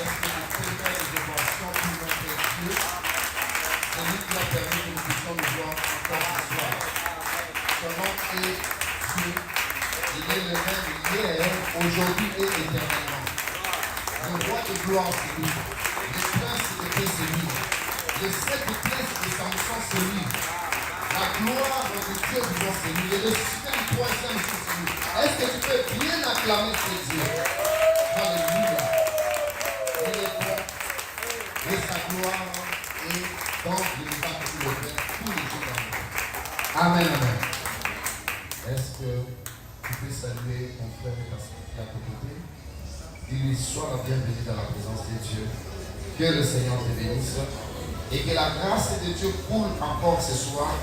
Est-ce que vous pouvez faire des émotions pour notre Dieu? C'est lui qui a permis que nous puissions nous voir encore ce soir. Son nom est Dieu. Il est le même hier, aujourd'hui et éternellement. Le roi de gloire, c'est lui. Le prince de paix, c'est lui. Le sept de prince de Samson, c'est lui. La gloire de Dieu vivant, c'est lui. Et le système troisième, c'est lui. Est-ce que tu peux bien acclamer ce Dieu? Alléluia. Il est bon. Et sa gloire est dans l'univers que le fait tous les jours dans le monde. Amen, amen. Est-ce que tu peux saluer ton frère et ta soeur qui est à tes côtés? Dis-lui, sois la bienvenue dans la présence de Dieu. Que le Seigneur te bénisse. Et que la grâce de Dieu coule encore ce soir.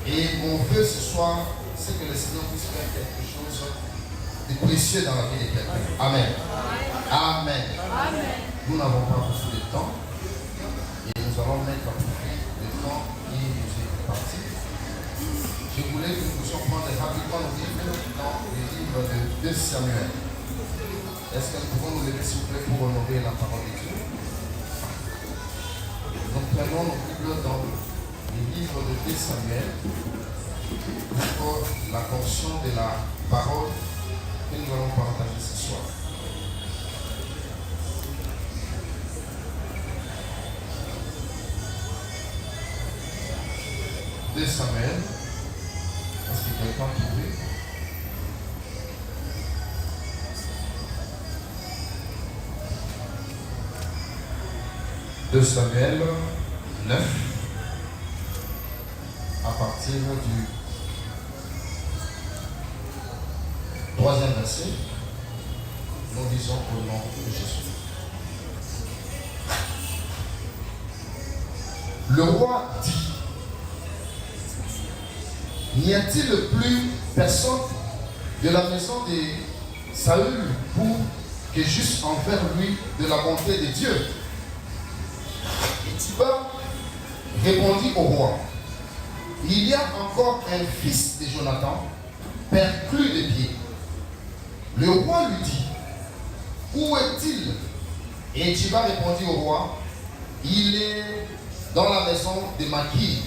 Et mon vœu ce soir, c'est que le Seigneur puisse faire quelque chose de précieux dans la vie de quelqu'un. Amen. Amen. Amen. Nous n'avons pas beaucoup de temps. Et nous allons mettre à profit le temps qui nous est parti. Je voulais que nous puissions prendre rapidement nos livres dans le livre de 2 Samuel. Est-ce que nous pouvons nous lever s'il vous plaît pour honorer la parole de Dieu? Nous prenons nos Bibles dans le livre de 2 Samuel pour la portion de la parole que nous allons partager ce soir. De Samuel. Est-ce que quelqu'un a trouvé? De Samuel 9, à partir du 3e verset, nous disons au nom de Jésus. Le roi dit: n'y a-t-il plus personne de la maison de Saül pour que juste envers lui de la bonté de Dieu? Et Tiba répondit au roi: il y a encore un fils de Jonathan, perclus de pieds. Le roi lui dit: où est-il? Et Tiba répondit au roi: il est dans la maison de Makir,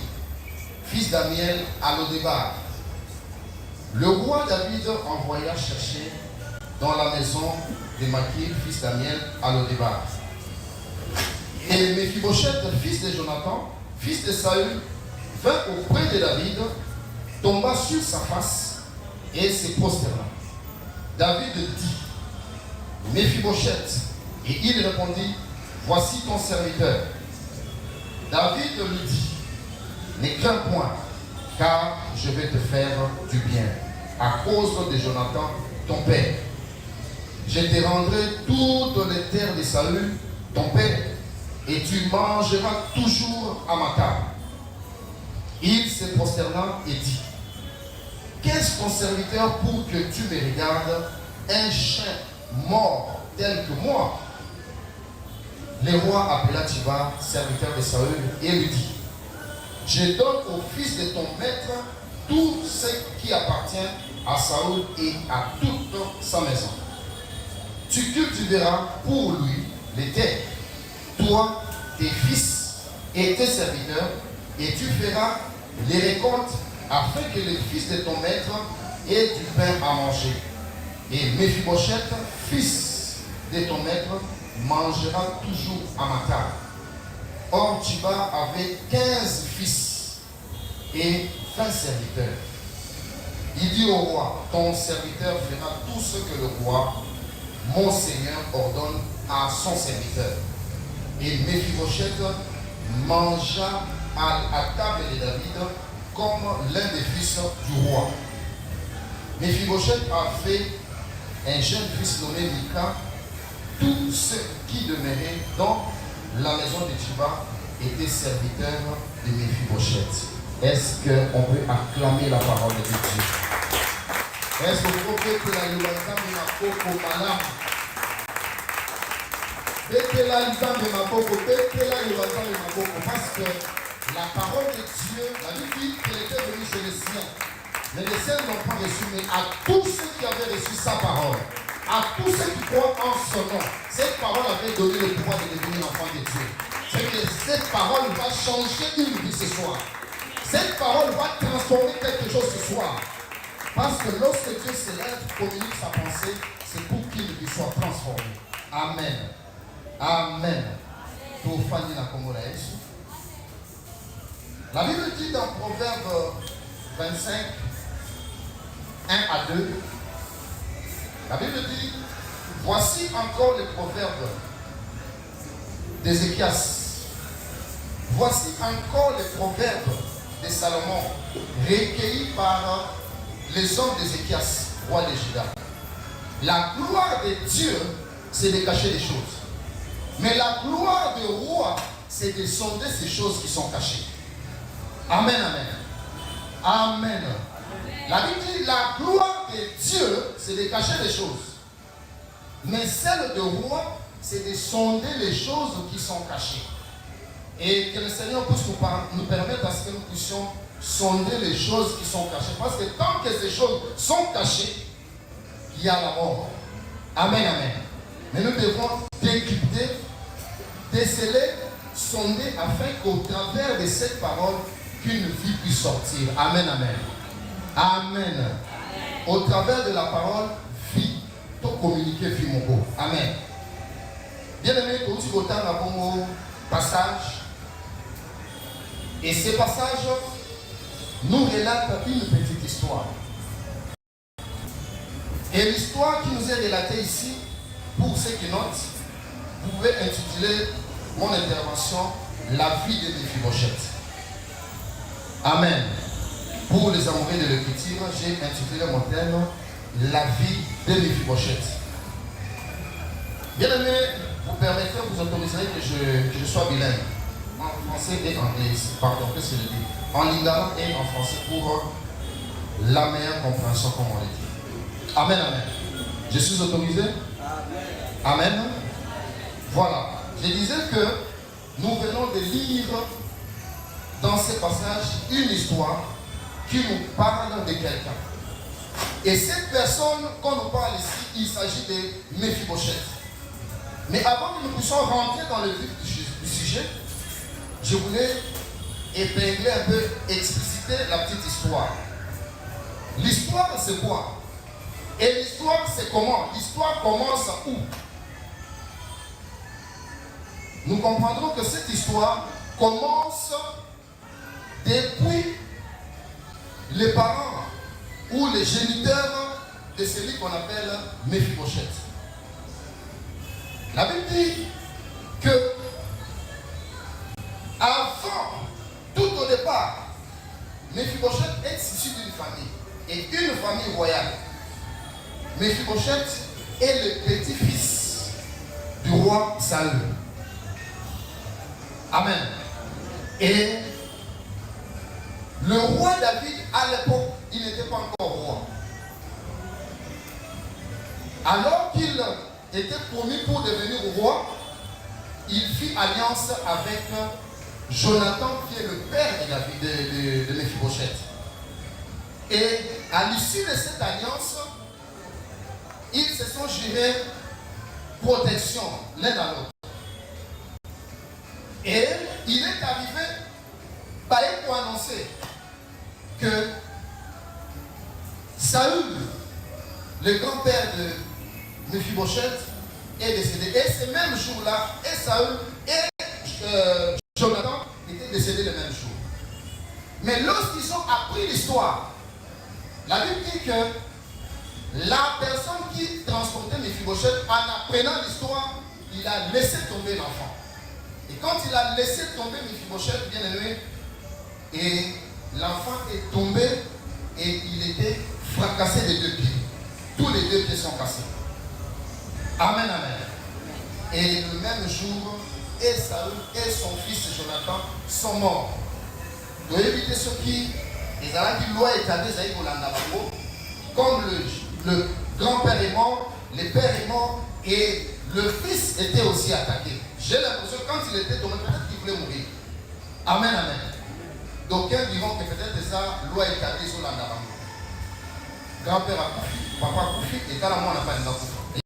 fils d'Amiel, à Lodébar. Le roi David envoya chercher dans la maison de Makir, fils d'Amiel, à Lodébar. Et Mephibosheth, fils de Jonathan, fils de Saül, vint auprès de David, tomba sur sa face et se prosterna. David dit: Mephibosheth. Et il répondit: voici ton serviteur. David lui dit: ne crains point, car je vais te faire du bien, à cause de Jonathan, ton père. Je te rendrai toutes les terres de Saül, ton père, et tu mangeras toujours à ma table. Il se prosterna et dit: qu'est-ce ton serviteur pour que tu me regardes, un chien mort tel que moi? Le roi appela Tiba, serviteur de Saül, et lui dit: je donne au fils de ton maître tout ce qui appartient à Saül et à toute sa maison. Tu cultiveras pour lui les terres, toi, tes fils et tes serviteurs, et tu feras les récoltes afin que le fils de ton maître ait du pain à manger. Et Mephibosheth, fils de ton maître, mangera toujours à ma table. Or, Tiba avait 15 fils et 20 serviteurs. Il dit au roi: ton serviteur fera tout ce que le roi, mon seigneur, ordonne à son serviteur. Et Mephibosheth mangea à table de David comme l'un des fils du roi. Mephibosheth a fait un jeune fils nommé Mika. Tous ceux qui demeuraient dans la maison de Tiba étaient serviteurs de Mephibosheth. Est-ce qu'on peut acclamer la parole de Dieu? Est-ce que vous pouvez que la liberté de ma coco malade? Parce que la parole de Dieu, la Bible dit qu'elle était venue chez les siens. Mais les siens n'ont pas reçu, mais à tous ceux qui avaient reçu sa parole, à tous ceux qui croient en son nom. Cette parole avait donné le pouvoir de devenir enfant de Dieu. C'est que cette parole va changer une vie ce soir. Cette parole va transformer quelque chose ce soir. Parce que lorsque Dieu se lève, communique sa pensée, c'est pour qu'une vie soit transformée. Amen. Amen. La Bible dit dans Proverbe 25, 1 à 2, la Bible dit, voici encore les proverbes d'Ézéchias. Voici encore les proverbes de Salomon, recueillis par les hommes d'Ézéchias, roi de Juda. La gloire de Dieu, c'est de cacher les choses. Mais la gloire du roi, c'est de sonder ces choses qui sont cachées. Amen, amen. Amen. La Bible dit, la gloire de Dieu, c'est de cacher les choses. Mais celle du roi, c'est de sonder les choses qui sont cachées. Et que le Seigneur puisse nous permettre à ce que nous puissions sonder les choses qui sont cachées. Parce que tant que ces choses sont cachées, il y a la mort. Amen, amen. Mais nous devons décrypter, déceler, sonder, afin qu'au travers de cette parole, qu'une vie puisse sortir. Amen, amen. Amen. Au travers de la parole, vie, tout communiquer, vie, mon beau. Amen. Bien aimé, tout ce temps, un bon passage. Et ces passages nous relatent une petite histoire. Et l'histoire qui nous est relatée ici, pour ceux qui notent, vous pouvez intituler mon intervention La vie de Méphibosheth. Amen. Pour les amoureux de l'écriture, j'ai intitulé mon thème La vie de Méphibosheth. Bien aimé, vous permettrez, vous autoriserez que je sois bilingue en français et en anglais. Pardon, qu'est-ce que je dis? En lingala et en français pour la meilleure compréhension, comme on l'a dit. Amen, amen. Je suis autorisé? Amen. Amen. Voilà. Je disais que nous venons de lire dans ce passage une histoire qui nous parle de quelqu'un. Et cette personne qu'on nous parle ici, il s'agit de Méphibosheth. Mais avant que nous puissions rentrer dans le vif du sujet, je voulais épingler un peu, expliciter la petite histoire. L'histoire, c'est quoi? Et l'histoire, c'est comment? L'histoire commence où? Nous comprendrons que cette histoire commence depuis les parents ou les géniteurs de celui qu'on appelle Méphibosheth. La Bible dit que avant, tout au départ, Méphibosheth est issu d'une famille, et une famille royale. Méphibosheth est le petit-fils du roi Saül. Amen. Et le roi David, à l'époque, il n'était pas encore roi. Alors qu'il était promis pour devenir roi, il fit alliance avec Jonathan, qui est le père de David, de Méphibosheth. Et à l'issue de cette alliance, ils se sont jurés protection l'un à l'autre. Et il est arrivé pour annoncer que Saül, le grand-père de Méphibosheth, est décédé. Et ce même jour-là, et Saül et Jonathan étaient décédés le même jour. Mais lorsqu'ils ont appris l'histoire, la Bible dit que la personne qui transportait Méphibosheth, en apprenant l'histoire, il a laissé tomber l'enfant. Et quand il a laissé tomber Méphibosheth, bien aimé, et l'enfant est tombé et il était fracassé des deux pieds. Tous les deux pieds sont cassés. Amen, amen. Et le même jour, et Saül et son fils Jonathan sont morts. De éviter ce qui, les Arabes qui l'ont établi, comme le grand-père est mort, le père est mort et le fils était aussi attaqué. J'ai l'impression que quand il était tombé, peut-être qu'il voulait mourir. Amen, amen. D'aucuns diront que peut-être ça, loi établie sur l'Andabango. Grand-père a couché, papa a couché, et quand la moi n'a pas une couche.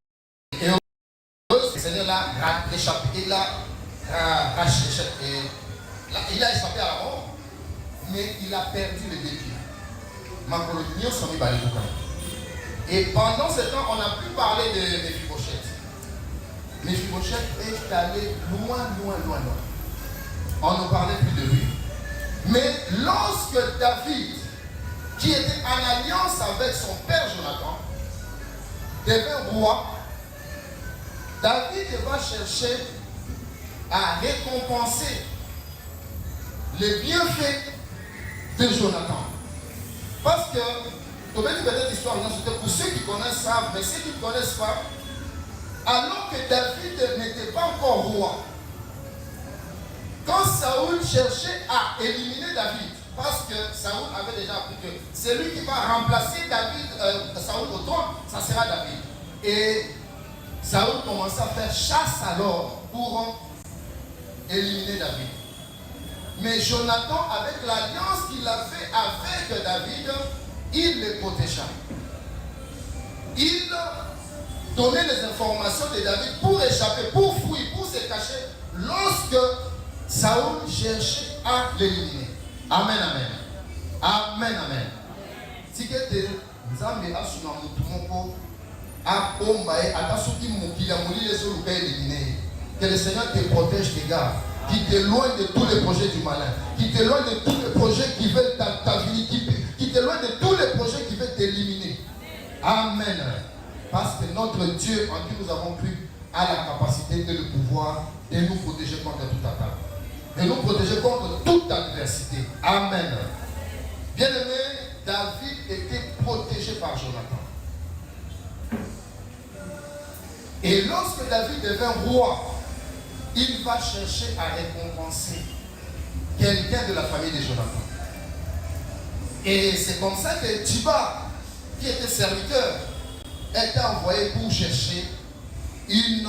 échappé, il a échappé à la mort, mais il a perdu le défi. Et pendant ce temps, on n'a plus parlé de Méphibosheth. Méphibosheth est allé loin. On ne parlait plus de lui. Mais lorsque David, qui était en alliance avec son père Jonathan, devint roi, David va chercher à récompenser les bienfaits de Jonathan. Parce que, pour ceux qui connaissent savent, mais ceux qui ne connaissent pas, alors que David n'était pas encore roi, quand Saoul cherchait à éliminer David, parce que Saoul avait déjà appris que celui qui va remplacer Saoul au trône, ça sera David. Et Saoul commençait à faire chasse alors pour éliminer David. Mais Jonathan, avec l'alliance qu'il a fait avec David, il le protégea. Il donnait les informations de David pour échapper, pour fuir, pour se cacher lorsque Saoul cherchait à l'éliminer. Amen, amen. Amen, amen. Si quelqu'un Nzambe a su moko a bombaye atasuki mukila mulile so luka éliminé. Que le Seigneur te protège, tes gars, qui t'éloigne de tous les projets du malin, qui t'éloigne de tous les projets qui veulent ta vie, qui t'éloigne de tous les projets qui veulent t'éliminer. Amen. Parce que notre Dieu en qui nous avons cru a la capacité et le pouvoir de nous protéger contre toute attaque, de nous protéger contre toute adversité. Amen. Bien-aimé, David était protégé par Jonathan. Et lorsque David devint roi, il va chercher à récompenser quelqu'un de la famille de Jonathan. Et c'est comme ça que Tiba, qui était serviteur, était envoyé pour chercher une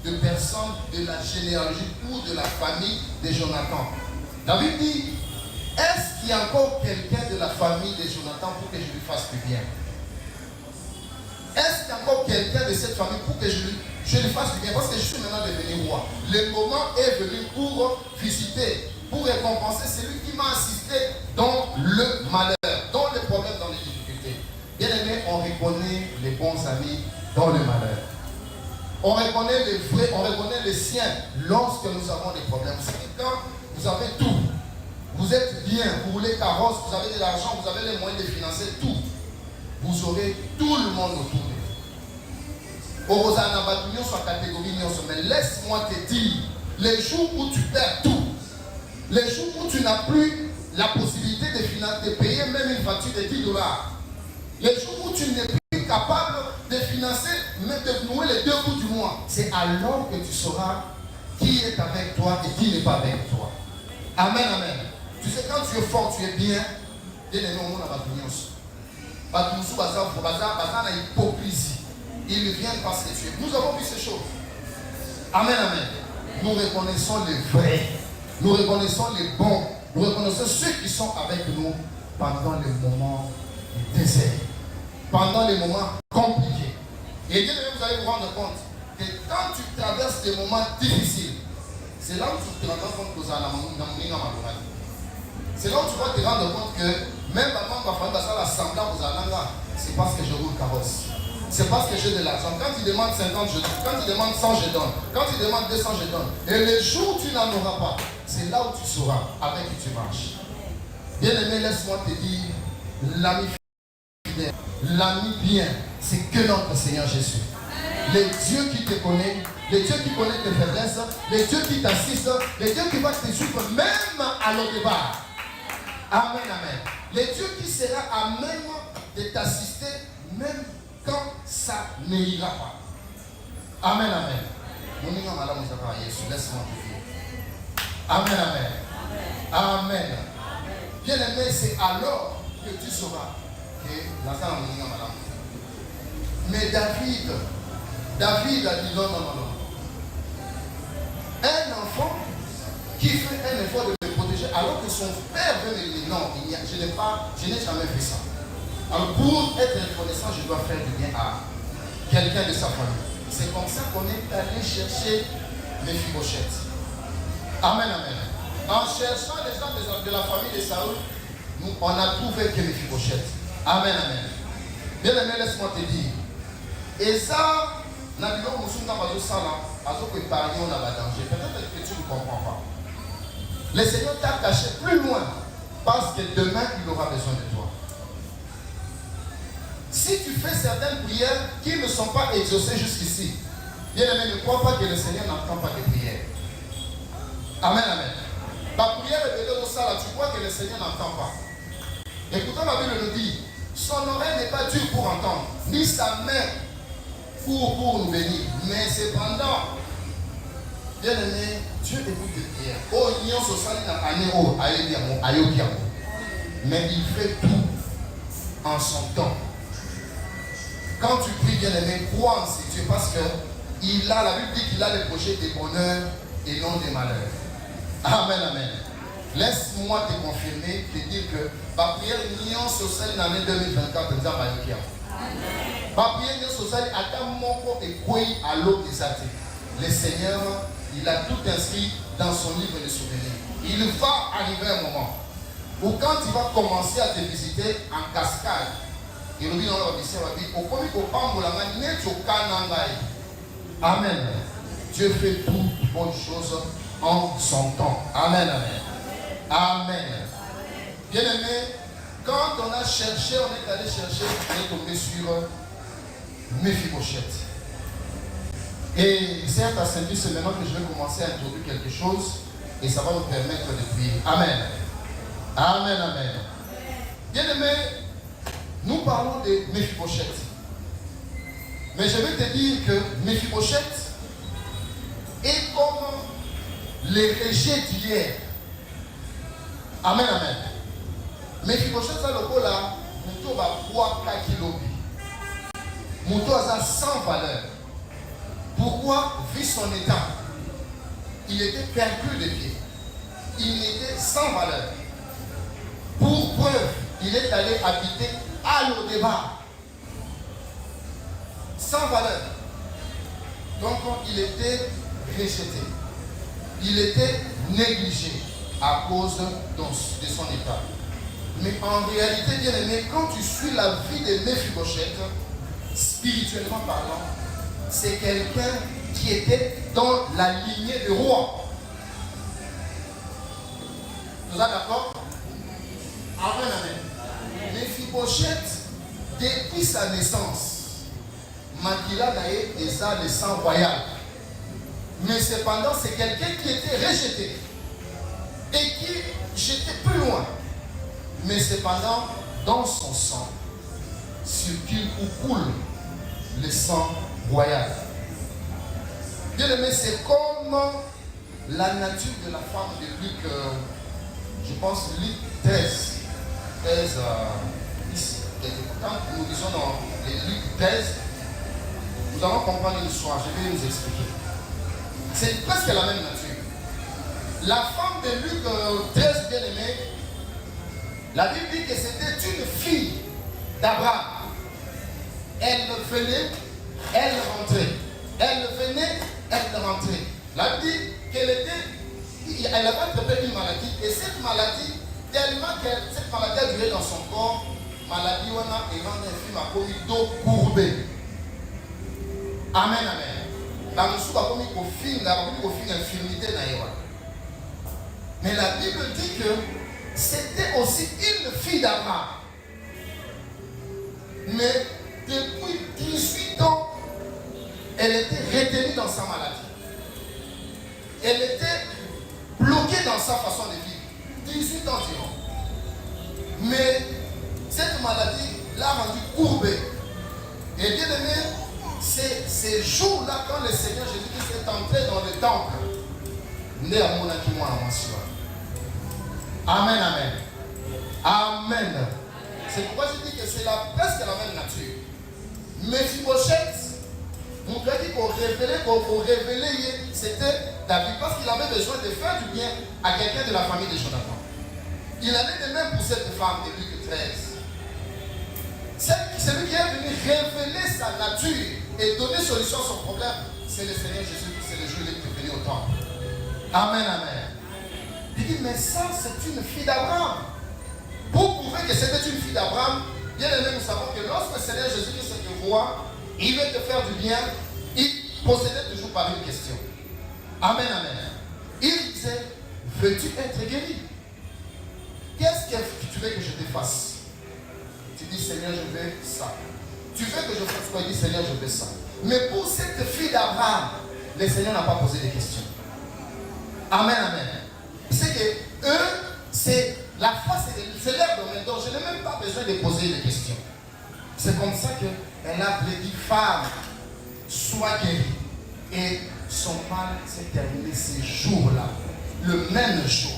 de personnes de la généalogie ou de la famille de Jonathan. David dit, est-ce qu'il y a encore quelqu'un de la famille de Jonathan pour que je lui fasse du bien? Est-ce qu'il y a encore quelqu'un de cette famille pour que je lui fasse du bien? Parce que je suis maintenant devenu roi. Le moment est venu pour visiter, pour récompenser celui qui m'a assisté dans le malheur, dans les problèmes, dans les difficultés. Bien aimé, on reconnaît les bons amis dans le malheur. On reconnaît les vrais, on reconnaît les siens lorsque nous avons des problèmes. C'est que quand vous avez tout, vous êtes bien, vous voulez carrosse, vous avez de l'argent, vous avez les moyens de financer tout, vous aurez tout le monde autour de vous. Mais laisse-moi te dire, les jours où tu perds tout, les jours où tu n'as plus la possibilité de payer même une facture de $10, les jours où tu n'es plus capable de financer, même de nouer les 2 bouts du mois, c'est alors que tu sauras qui est avec toi et qui n'est pas avec toi. Amen, amen. Tu sais, quand tu es fort, tu es bien, bien aimé au monde à la hypocrisie. Ils viennent parce que tu es. Nous avons vu ces choses. Amen, amen. Nous reconnaissons les vrais. Nous reconnaissons les bons. Nous reconnaissons ceux qui sont avec nous pendant les moments du désert, pendant les moments compliqués. Et bien, vous allez vous rendre compte que quand tu traverses des moments difficiles, c'est là où tu te rends compte que c'est là où tu vas te rendre compte que même avant que l'assemblée c'est parce que je roule carrosse. C'est parce que j'ai de l'argent. Quand il demande 50, je donne. Quand il demande 100, je donne. Quand il demande 200, je donne. Et les jours où tu n'en auras pas, c'est là où tu sauras avec qui tu marches. Bien aimé, laisse-moi te dire, l'ami fidèle, l'ami bien, c'est que notre Seigneur Jésus. Les dieux qui te connaissent, les dieux qui connaissent tes faiblesses, les dieux qui t'assistent, les dieux qui vont te suivre même à l'au-départ. Amen, amen. Les dieux qui sera à même de t'assister même quand ça n'ira pas. Amen, amen. Laisse-moi te dire. Amen, amen. Amen. Bien aimé, c'est alors que tu sauras que la femme est malade. Mais David a dit non. Un enfant qui fait un effort de me protéger alors que son père veut me dire non, je n'ai jamais fait ça. Alors pour être reconnaissant, je dois faire du bien à quelqu'un de sa famille. C'est comme ça qu'on est allé chercher Méphibosheth. Amen, amen. En cherchant les gens de la famille de Saül, on a trouvé que Méphibosheth. Amen, amen. Bien aimé, laisse-moi te dire. Et ça, peut-être que tu ne comprends pas. Le Seigneur t'a caché plus loin parce que demain il aura besoin de toi. Si tu fais certaines prières qui ne sont pas exaucées jusqu'ici, bien aimé, ne crois pas que le Seigneur n'entend pas tes prières. Amen, amen. Ta prière est venue au salle, tu crois que le Seigneur n'entend pas. Et pourtant la Bible nous dit, son oreille n'est pas dure pour entendre, ni sa main pour nous bénir. Mais cependant, bien aimé, Dieu écoute tes prières. Oh, Nyon Sosali n'a pas né, oh, aïe, mais il fait tout en son temps. Quand tu pries, bien aimé, crois en ce Dieu parce que la Bible dit qu'il a les projets de bonheur et non des malheurs. Amen, amen. Laisse-moi te confirmer, te dire que ma prière Nyon Sosali dans l'année 2024, nous avons aïe. Ma prière Nyon Sosali a tant mon corps et quoi à l'eau exalté. Le Seigneur, il a tout inscrit dans son livre de souvenirs. Il va arriver un moment où quand il va commencer à te visiter en cascade, il dit dans le lycée, amen. Dieu fait toutes bonnes choses en son temps. Amen, amen. Amen. Bien aimé, quand on a cherché, on est allé chercher, on est tombé sur Méphibosheth. Et certes, à Saint-Dieu, c'est maintenant que je vais commencer à introduire quelque chose et ça va nous permettre de prier. Amen. Amen, amen. Bien aimé, nous parlons de Méphibosheth. Mais je vais te dire que Méphibosheth est comme les rejets d'hier. Amen, amen. Méphibosheth, ça le coup là, Mouto va boire 4 kilos. Mouto a sans valeur. Pourquoi? Vu son état, il était perdu de pied. Il était sans valeur. Pour preuve, il est allé habiter à l'Odébar. Sans valeur. Donc il était rejeté. Il était négligé à cause de son état. Mais en réalité, bien aimé, quand tu suis la vie de Méphibosheth, spirituellement parlant, c'est quelqu'un qui était dans la lignée du roi. Vous êtes d'accord? Amen, amen. Méphibosheth, depuis sa naissance, Makila Naé est ça le sang royal. Mais cependant, c'est quelqu'un qui était rejeté et qui jetait plus loin. Mais cependant, dans son sang, circule ou coule le sang royal. Bien aimé, c'est comme la nature de la femme de Luc, je pense Luc 13. Quand nous lisons dans les Luc 13, nous allons comprendre l'histoire. Je vais nous expliquer. C'est presque la même nature. La femme de Luc 13, bien aimé, la Bible dit que c'était une fille d'Abraham. Elle venait, elle rentrait. Elle venait, elle rentrait. La Bible dit qu'elle avait attrapé une maladie. Et cette maladie, tellement que cette maladie a duré dans son corps, maladie on a et rend un film à commis dos courbé. Amen, amen. La musique a commis au film, infirmité naïwa. Mais la Bible dit que c'était aussi une fille d'Abraham. Mais depuis 18 ans, elle était retenue dans sa maladie. Elle était bloquée dans sa façon de vivre. 18 ans environ. Mais cette maladie l'a rendue courbée. Et bien aimé, c'est ces jours-là quand le Seigneur Jésus-Christ est entré dans le temple. Amen, amen. Amen. C'est pourquoi je dis que c'est presque la même nature. Méphibosheth, mon frère dit pour révéler, c'était David, parce qu'il avait besoin de faire du bien à quelqu'un de la famille de Jonathan. Il allait de même pour cette femme de Luc 13. C'est lui qui est venu révéler sa nature et donner solution à son problème, c'est le Seigneur Jésus-Christ, c'est le jour où il est venu au temple. Amen, amen. Il dit, mais ça, c'est une fille d'Abraham. Pour prouver que c'était une fille d'Abraham, bien aimé, nous savons que lorsque le Seigneur Jésus-Christ te voit, il veut te faire du bien, il procédait toujours par une question. Amen, amen. Il disait, veux-tu être guéri? Qu'est-ce que tu veux que je te fasse? Tu dis, Seigneur, je veux ça. Tu veux que je fasse quoi? Il dit, Seigneur, je veux ça. Mais pour cette fille d'Abraham, le Seigneur n'a pas posé de questions. Amen, amen. C'est que eux, c'est la face, c'est leur domaine. Donc je n'ai même pas besoin de poser des questions. C'est comme ça qu'elle a dit, femme, sois guérie. Et son mal s'est terminé ces jours-là, le même jour.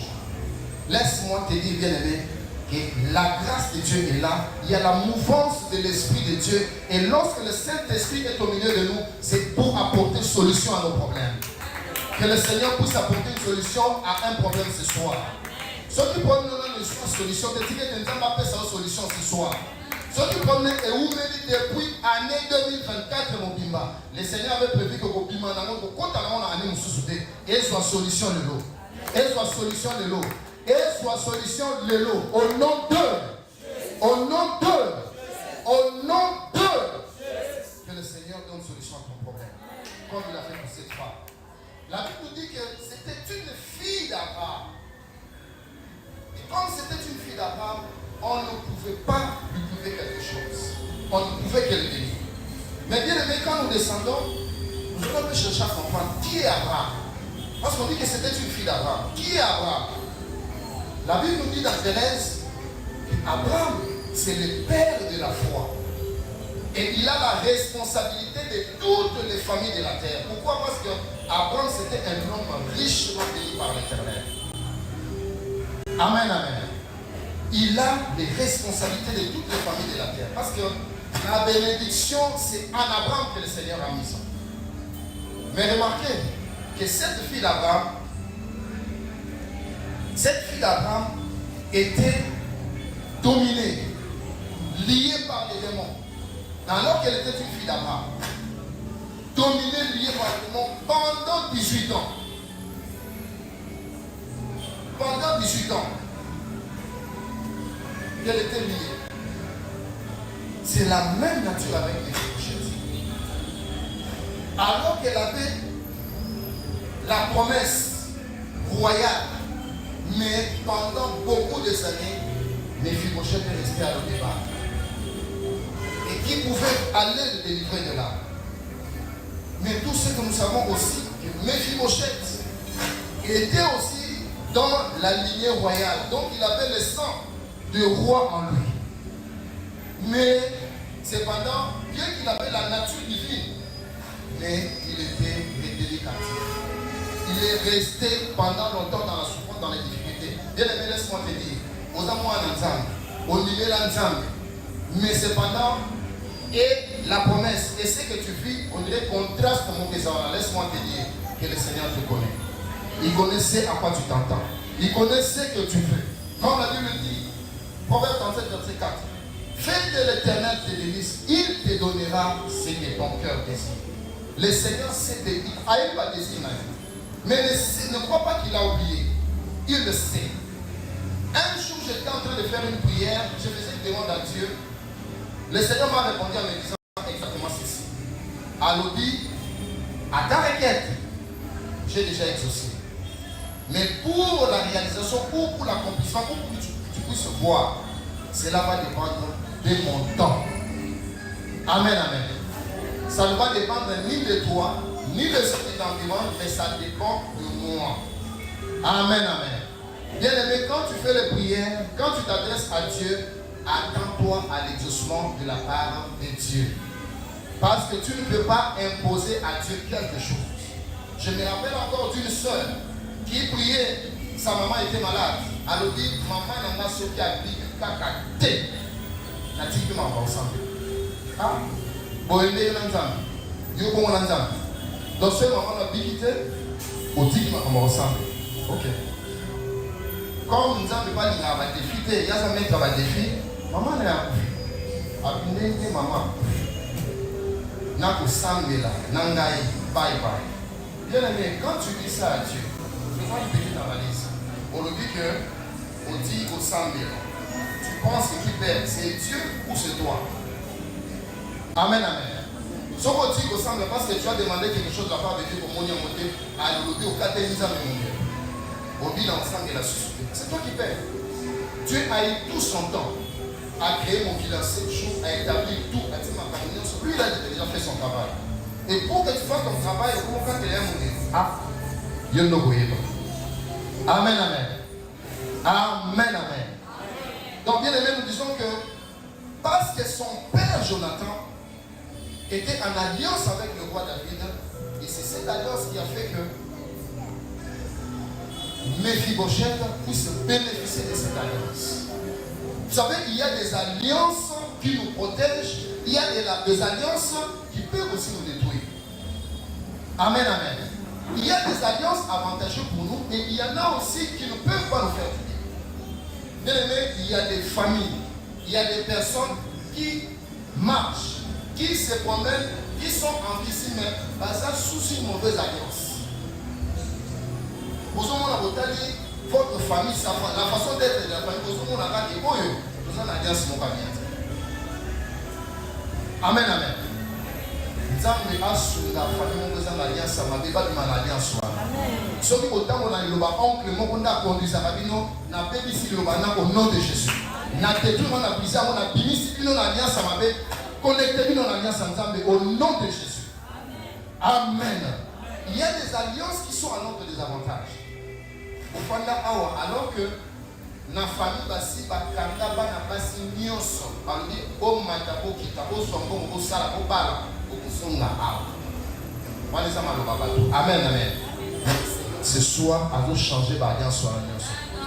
Laisse-moi te dire, bien aimé, que la grâce de Dieu est là. Il y a la mouvance de l'Esprit de Dieu. Et lorsque le Saint-Esprit est au milieu de nous, c'est pour apporter solution à nos problèmes. Que le Seigneur puisse apporter une solution à un problème ce soir. Ceux qui prennent une solution, tu dis que tu n'as pas fait sa solution ce soir. Ceux qui prennent et où depuis l'année 2024, mon bimba, le Seigneur avait prévu que mon bimba, quand on a année sous-souté, et soit solution de l'eau. Et soit solution de l'eau. Et soit solution de l'eau. Au nom de. Au nom de. Au nom de. Que le Seigneur donne solution à ton problème. Comme il a fait pour cette femme. La Bible nous dit que c'était une fille d'Abraham. Et comme c'était une fille d'Abraham, on ne pouvait pas lui prouver quelque chose. On ne pouvait qu'elle bénir. Mais bien aimé, quand nous descendons, nous allons chercher à comprendre qui est Abraham. Parce qu'on dit que c'était une fille d'Abraham. Qui est Abraham? La Bible nous dit dans Genèse qu'Abraham, c'est le père de la foi. Et il a la responsabilité de toutes les familles de la terre. Pourquoi? Parce qu'Abraham, c'était un homme richement béni par l'Éternel. Amen, amen. Il a les responsabilités de toutes les familles de la terre. Parce que la bénédiction, c'est en Abraham que le Seigneur a mis ça. Mais remarquez que cette fille d'Abraham était dominée, liée par les démons. Alors qu'elle était une fille d'Abraham, dominée, liée par les démons pendant 18 ans. Pendant 18 ans, qu'elle était liée. C'est la même nature avec les Méphibosheth. Alors qu'elle avait la promesse royale, mais pendant beaucoup de années, Méphibosheth est resté à le départ. Et qui pouvait aller le délivrer de là. Mais tout ce que nous savons aussi, que Méphibosheth était aussi dans la lignée royale. Donc il avait le sang de roi en lui. Mais cependant, bien qu'il avait la nature divine, mais il était délicatif. Il est resté pendant longtemps dans la souffrance, dans les difficultés. Bien aimé, laisse-moi te dire, aux amours en ensemble, au niveau l'ensemble, mais cependant, et la promesse, et ce que tu vis, on dirait contraste mon présent. Laisse-moi te dire que le Seigneur te connaît. Il connaissait à quoi tu t'entends. Il connaissait ce que tu veux. Comme la Bible dit, Proverbe 37, verset 4. Fais de l'Éternel tes délices, il te donnera ce que ton cœur désire. Le Seigneur sait te dire, il va désirer. Mais ne crois pas qu'il a oublié. Il le sait. Un jour, j'étais en train de faire une prière, je faisais une demande à Dieu. Le Seigneur m'a répondu en me disant exactement ceci. Alodi, à ta requête, j'ai déjà exaucé. Mais pour la réalisation, ou pour l'accomplissement, ou pour que tu puisses voir, cela va dépendre de mon temps. Amen, amen. Ça ne va dépendre ni de toi, ni de ce qui t'environne, mais ça dépend de moi. Amen, amen. Bien aimé, quand tu fais les prières, quand tu t'adresses à Dieu, attends-toi à l'exaucement de la part de Dieu. Parce que tu ne peux pas imposer à Dieu quelque chose. Je me rappelle encore d'une soeur qui priait, sa maman était malade. Elle dit, maman n'a pas ce qui a dit, kakate. La dit que maman ensemble. Ah, bon, il est ensemble. Dieu bon ensemble. Donc, ce maman a dit qu'il au dit que maman ensemble. Ok. Comme nous n'avons pas dit à défi, il y a un maître à défi. Maman est à maman. Nako Sambela, Nangai, bye bye. Bien aimé, quand tu dis ça à Dieu, fais-moi une petite analyse. On le dit que, on dit au Sambela. Tu penses que qui perd, c'est Dieu ou c'est toi? Amen, amen. Ce qu'on dit au Sambela, parce que tu as demandé quelque chose de la part de Dieu pour mon monter à l'autre au cas de mise à mon Dieu. Au bilan ensemble, c'est toi qui perds. Dieu a eu tout son temps à créer mon village 7 jours, à établir tout, à dire ma communion. Lui, il a déjà fait son travail. Et pour que tu fasses ton travail, comment quand tu es monté? Ah, Dieu ne voyait pas. Amen, amen. Amen, amen. Donc, bien aimé, nous disons que parce que son père Jonathan était en alliance avec le roi David, et c'est cette alliance qui a fait que Mephibosheth puisse bénéficier de cette alliance. Vous savez, il y a des alliances qui nous protègent, il y a des alliances qui peuvent aussi nous détruire. Amen, amen. Il y a des alliances avantageuses pour nous, et il y en a aussi qui ne peuvent pas nous faire du bien. Bien aimé, il y a des familles, il y a des personnes qui marchent, qui se promènent, qui sont en ici, mais basées sous une mauvaise alliance. Vous avez votre famille, la façon d'être de la famille, vous avez une alliance. Amen, amen. Nzambe asunga famille mo na alliance mabe ba bima na alliance wana. Soki botango na loba oncle moko nda conduisa babino na bebisi loba na au nom de Jésus. Na détruire na bisa mo na bimisi bino na alliance mabe, connecter bino na alliance Nzambe au nom de Jésus. Amen. Il y a des alliances qui sont à notre désavantage. Alors que na famille basi bakanda bana basi nyonso balobi o mata ko kita ko songo ko sala ko bala ko kusonga awa. Wale sama lo babato. Amen, amen. Ce soir à vous changer ba alliance sur alliance.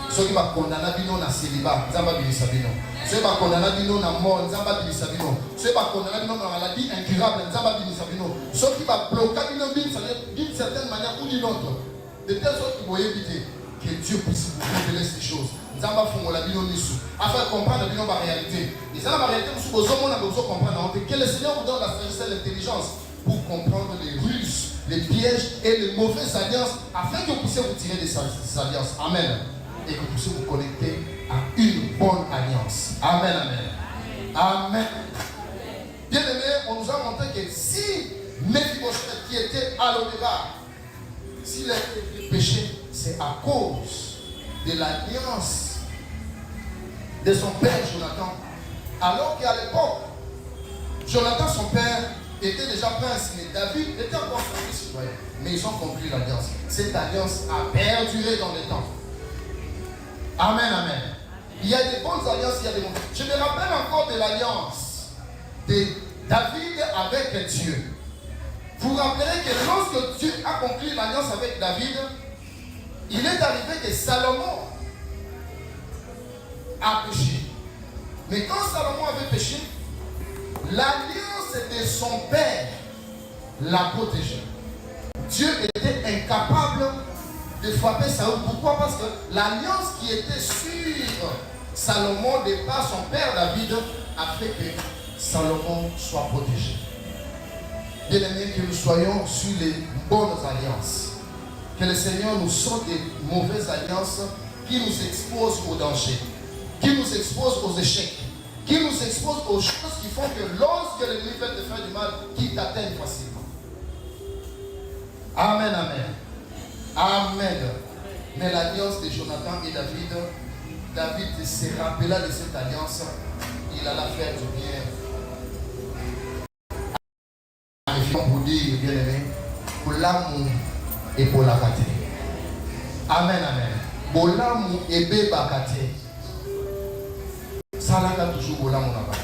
Ceux qui va condamner bino na célibat, nzamba bilisa bino. Ceux qui va condamner bino na mort, nzamba bilisa bino. Ceux qui va condamner bino na maladie incurable, nzamba bilisa bino. Ceux qui va bloquer bino d'une certaine manière ou d'une autre. De telle sorte que vous voyez éviter que Dieu puisse vous révéler ces choses. Nzamba fongola bino nisu. Afin de comprendre bino la réalité. Et ça la réalité, nous sommes besoin comprendre que le Seigneur vous donne la sagesse et l'intelligence pour comprendre les ruses, les pièges et les mauvaises alliances afin que vous puissiez vous tirer de ces alliances. Amen. Et que vous puissiez vous connecter à une bonne alliance. Amen, amen. Amen. Bien aimé, on nous a montré que si Mephibosheth qui était à l'Odébar, s'il a été péché, c'est à cause de l'alliance de son père Jonathan. Alors qu'à l'époque, Jonathan, son père, était déjà prince, mais David était encore son fils citoyen. Mais ils ont conclu l'alliance. Cette alliance a perduré dans le temps. Amen, amen. Il y a des bonnes alliances, il y a des mauvaises. Je me rappelle encore de l'alliance de David avec Dieu. Vous vous rappelez que lorsque Dieu a conclu l'alliance avec David, il est arrivé que Salomon a péché. Mais quand Salomon avait péché, l'alliance de son père l'a protégé. Dieu était incapable de frapper Saül. Pourquoi? Parce que l'alliance qui était sur Salomon de par son père David a fait que Salomon soit protégé. Bien aimé, que nous soyons sur les bonnes alliances. Que le Seigneur nous sorte des mauvaises alliances qui nous exposent au danger, qui nous exposent aux échecs, qui nous exposent aux choses qui font que lorsque l'ennemi fait te faire du mal, qu'il t'atteigne facilement. Amen, amen. Amen. Mais l'alliance de Jonathan et David se rappela de cette alliance. Il alla faire du bien. Pour dire, bien aimé, pour l'amour et pour la kate. Amen, amen. Pour l'amour et bébé kate. Ça n'a toujours pour l'amour là-bas.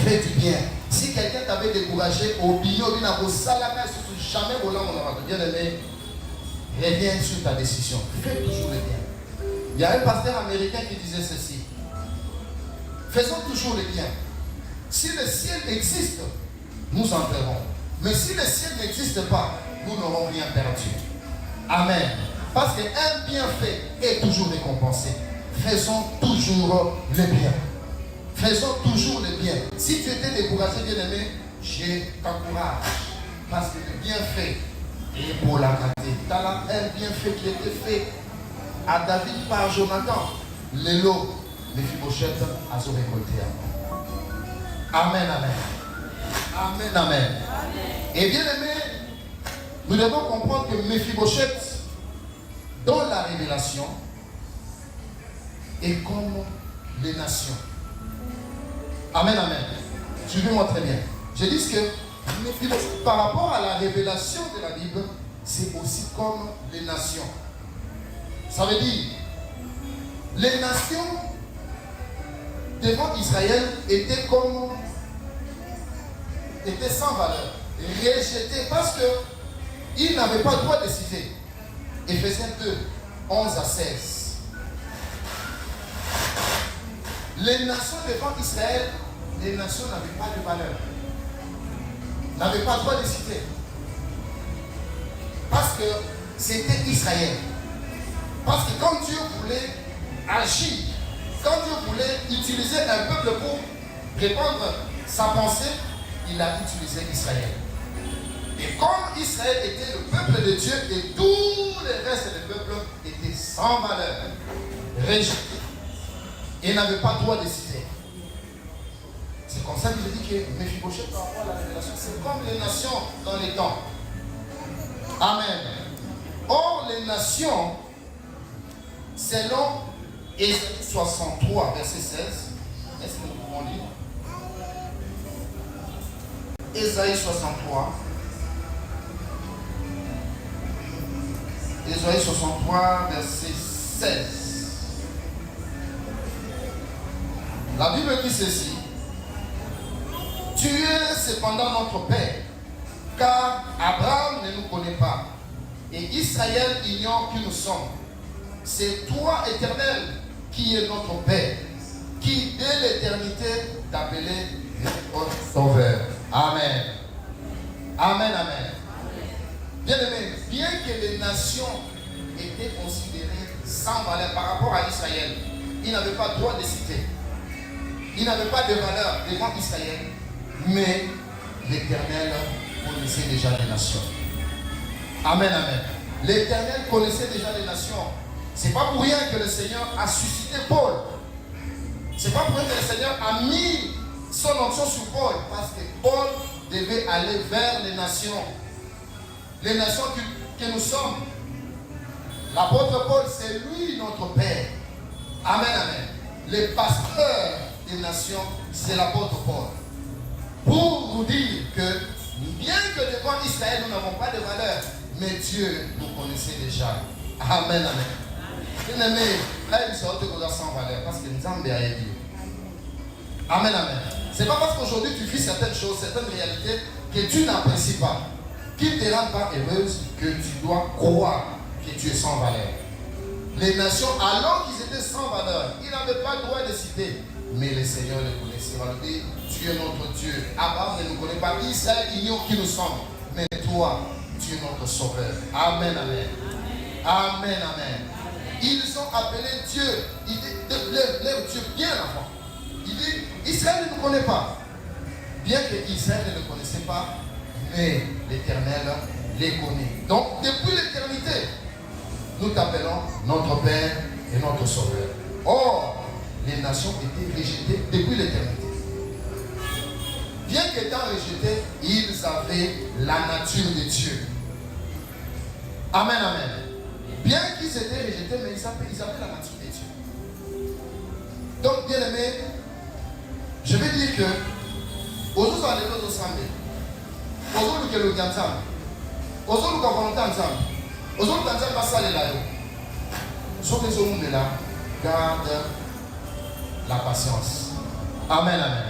Fais du bien. Si quelqu'un t'avait découragé, au bio, il n'a pas jamais pour l'amour là-bas. Bien aimé, reviens sur ta décision. Fais toujours le bien. Il y a un pasteur américain qui disait ceci. Faisons toujours le bien. Si le ciel existe, nous entrerons. Mais si le ciel n'existe pas, nous n'aurons rien perdu. Amen. Parce qu'un bienfait est toujours récompensé. Faisons toujours le bien. Faisons toujours le bien. Si tu étais découragé, bien aimé, je t'encourage parce que le bienfait est pour la gâter. Dans un bienfait qui était fait à David par Jonathan, l'élo, Mephibosheth a récolté. Amen, amen. Amen, amen. Et bien aimé, nous devons comprendre que Mephibosheth, dans la révélation, est comme les nations. Amen, amen. Suivez-moi très bien. Je dis que Mephibosheth, par rapport à la révélation de la Bible, c'est aussi comme les nations. Ça veut dire, les nations devant Israël étaient sans valeur, rejetées parce qu'ils n'avaient pas le droit de citer. Éphésiens 2, 11 à 16. Les nations devant Israël, les nations n'avaient pas de valeur, n'avaient pas le droit de citer. Parce que c'était Israël. Parce que quand Dieu voulait agir, quand Dieu voulait utiliser un peuple pour répandre sa pensée, il a utilisé Israël. Et comme Israël était le peuple de Dieu et tous les restes des peuples étaient sans valeur, rejetés, et n'avaient pas le droit de citer. C'est comme ça que je dis que Mephibosheth par rapport à la révélation, c'est comme les nations dans les temps. Amen. Or, les nations, selon Ésaïe 63, verset 16, est-ce que nous pouvons lire? Ésaïe 63. Ésaïe 63, verset 16. La Bible dit ceci. Tu es cependant notre Père, car Abraham ne nous connaît pas, et Israël ignore qui nous sommes. C'est toi, Éternel, qui est notre Père, qui dès l'éternité t'appelait notre Sauveur. Amen. Amen, amen. Bien aimé, bien que les nations étaient considérées sans valeur par rapport à Israël, ils n'avaient pas le droit de citer. Ils n'avaient pas de valeur devant Israël, mais l'Éternel connaissait déjà les nations. Amen, amen. L'Éternel connaissait déjà les nations. C'est pas pour rien que le Seigneur a suscité Paul. C'est pas pour rien que le Seigneur a mis son onction sur Paul, parce que Paul devait aller vers les nations. Les nations que nous sommes. L'apôtre Paul, c'est lui notre Père. Amen, amen. Le pasteur des nations, c'est l'apôtre Paul. Pour vous dire que, bien que devant Israël, nous n'avons pas de valeur, mais Dieu nous connaissait déjà. Amen, amen. Bien aimé, là, il sort de sans valeur, parce que nous avons bien dit. Amen, amen. C'est pas parce qu'aujourd'hui tu vis certaines choses, certaines réalités, que tu n'apprécies pas, qu'il ne te rend pas heureuse, que tu dois croire que tu es sans valeur. Les nations, alors qu'ils étaient sans valeur, ils n'avaient pas le droit de citer, mais le Seigneur les connaissait. On dit, tu es notre Dieu. Abraham ne nous connaît pas, Israël ignore qui nous sommes, mais toi, tu es notre Sauveur. Amen, amen. Amen, amen. Ils ont appelé Dieu, il dit, leur Dieu bien avant. Il dit, Israël ne nous connaît pas. Bien que Israël ne le connaissait pas, mais l'Éternel les connaît. Donc, depuis l'éternité, nous t'appelons notre Père et notre Sauveur. Or, les nations étaient rejetées depuis l'éternité. Bien qu'étant rejetés, ils avaient la nature de Dieu. Amen, amen. Bien qu'ils étaient rejetés, mais ils avaient la nature de Dieu. Donc, bien aimé, je vais dire que aujourd'hui, on est dans ensemble. Aujourd'hui, que le gagne ensemble. Aujourd'hui, qu'on va ensemble. Aujourd'hui, on va passer là. Sauf que ce monde-là garde la patience. Amen, amen.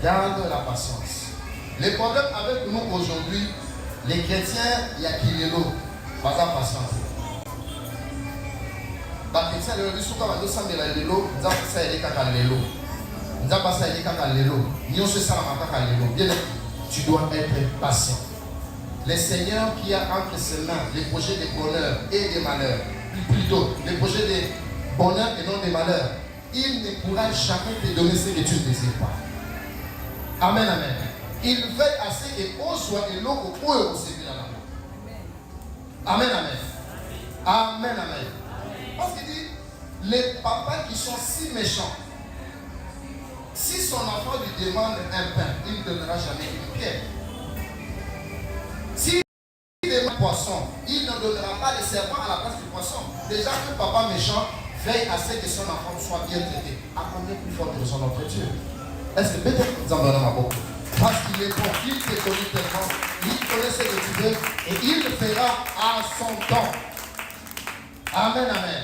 Garde la patience. Les problèmes avec nous aujourd'hui, les chrétiens, il y a qui les lots. Pas de patience. Les chrétiens, ils sont comme 200 000 l'élo, ils ont passé à l'élo. Ils ont passé à l'élo. Ils ont fait ça à l'élo. Bien, tu dois être patient. Le Seigneur qui a entre ses mains les projets de bonheur et de malheur, plutôt les projets de bonheur et non de malheur, il ne pourra jamais te donner ce que tu ne désires pas. Amen, amen. il veille à ce que on soit et l'eau au servir dans l'amour. Amen, amen. Amen, amen. Parce qu'il dit, les papas qui sont si méchants, si son enfant lui demande un pain, il ne donnera jamais une pierre. Si il demande un poisson, il ne donnera pas le serpent à la place du poisson. Déjà que papa méchant veille à ce que son enfant soit bien traité. À combien plus fort que son notre Dieu? Est-ce que peut-être nous en donnons à beaucoup? Parce qu'il est bon, il te connaît tellement, il connaît ce que tu veux et il le fera à son temps. Amen, amen.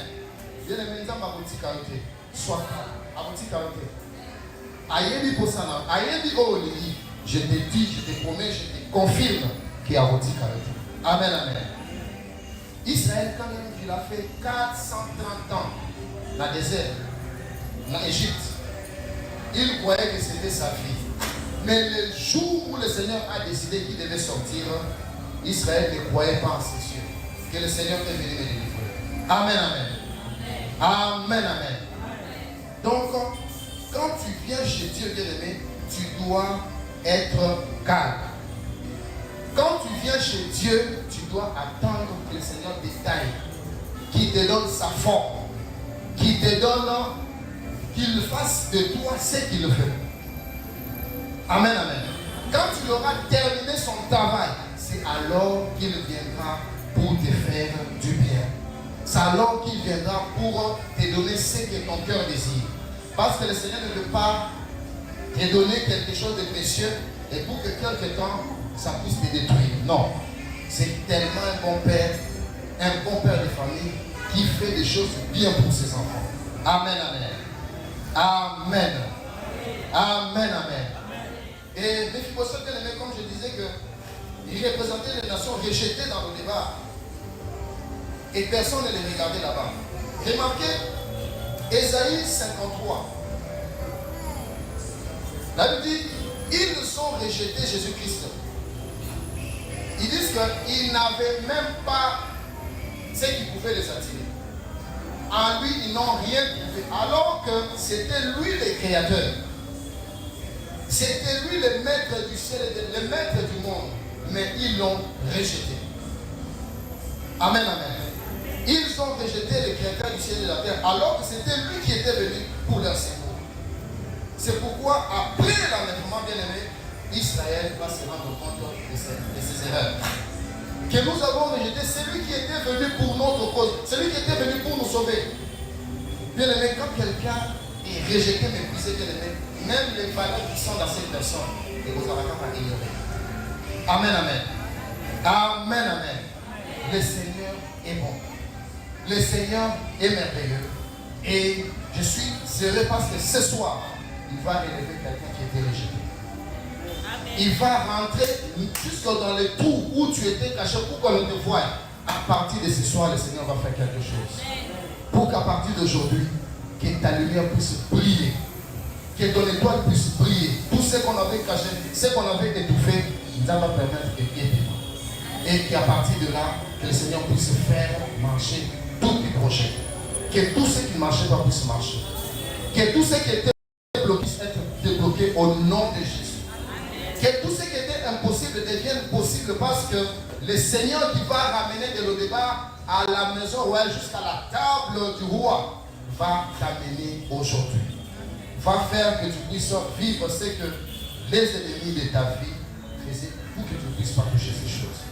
Bien aimé, nous avons une carité. Sois calme, à votre carité. Aïe, pour ça, aïe, oh, je te dis, je te promets, je te confirme qu'il y a votre carité. Amen, amen. Israël, quand même, il a fait 430 ans dans le désert, en Égypte. Il croyait que c'était sa vie. Mais le jour où le Seigneur a décidé qu'il devait sortir, Israël ne croyait pas en ses yeux que le Seigneur est venu me délivrer. Amen, amen. Amen, amen. Donc, quand tu viens chez Dieu, bien-aimé, tu dois être calme. Quand tu viens chez Dieu, tu dois attendre que le Seigneur détaille, qu'il te donne sa forme, qu'il te donne, qu'il fasse de toi ce qu'il fait. Amen, amen. Quand tu auras terminé son travail, c'est alors qu'il viendra pour te faire du bien. C'est alors qu'il viendra pour te donner ce que ton cœur désire. Parce que le Seigneur ne veut pas te donner quelque chose de précieux et pour que quelque temps, ça puisse te détruire. Non. C'est tellement un bon père de famille qui fait des choses bien pour ses enfants. Amen, amen. Amen. Amen, amen. Et Méphibosheth, bien aimé, comme je disais, il représentait les nations rejetées dans le débat. Et personne ne les regardait là-bas. Remarquez, Ésaïe 53. La Bible dit, ils sont rejetés Jésus-Christ. Ils disent qu'ils n'avaient même pas ce qui pouvait les attirer. En lui, ils n'ont rien trouvé. Alors que c'était lui le créateur. C'était lui le maître du ciel et le maître du monde. Mais ils l'ont rejeté. Amen, amen. Ils ont rejeté le créateur du ciel et de la terre. Alors que c'était lui qui était venu pour leur secours. C'est pourquoi, après l'enlèvement, bien-aimé, Israël va se rendre compte de ses erreurs. Que nous avons rejeté celui qui était venu pour notre cause, celui qui était venu pour nous sauver. Bien-aimé, quand quelqu'un est rejeté, méprisé, bien-aimé, même les valeurs qui sont dans cette personne, et vous avez qu'à ignorer. Amen, amen. Amen, amen. Le Seigneur est bon. Le Seigneur est merveilleux. Et je suis heureux parce que ce soir, il va élever quelqu'un qui était rejeté. Il va rentrer jusque dans le trou où tu étais caché pour qu'on ne te voie. À partir de ce soir, le Seigneur va faire quelque chose. Pour qu'à partir d'aujourd'hui, que ta lumière puisse briller. Que ton étoile puisse briller. Tout ce qu'on avait caché, ce qu'on avait étouffé, ça va permettre de bien vivre. Et qu'à partir de là, que le Seigneur puisse faire marcher tous les projets. Que tout ce qui ne marchait pas puisse marcher. Que tout ce qui était bloqué puisse être débloqué au nom de Jésus. Que tout ce qui était impossible devienne possible parce que le Seigneur qui va ramener de l'Odébar à la maison royale jusqu'à la table du roi va t'amener aujourd'hui. Va faire que tu puisses vivre ce que les ennemis de ta vie faisaient pour que tu ne puisses pas toucher ces choses.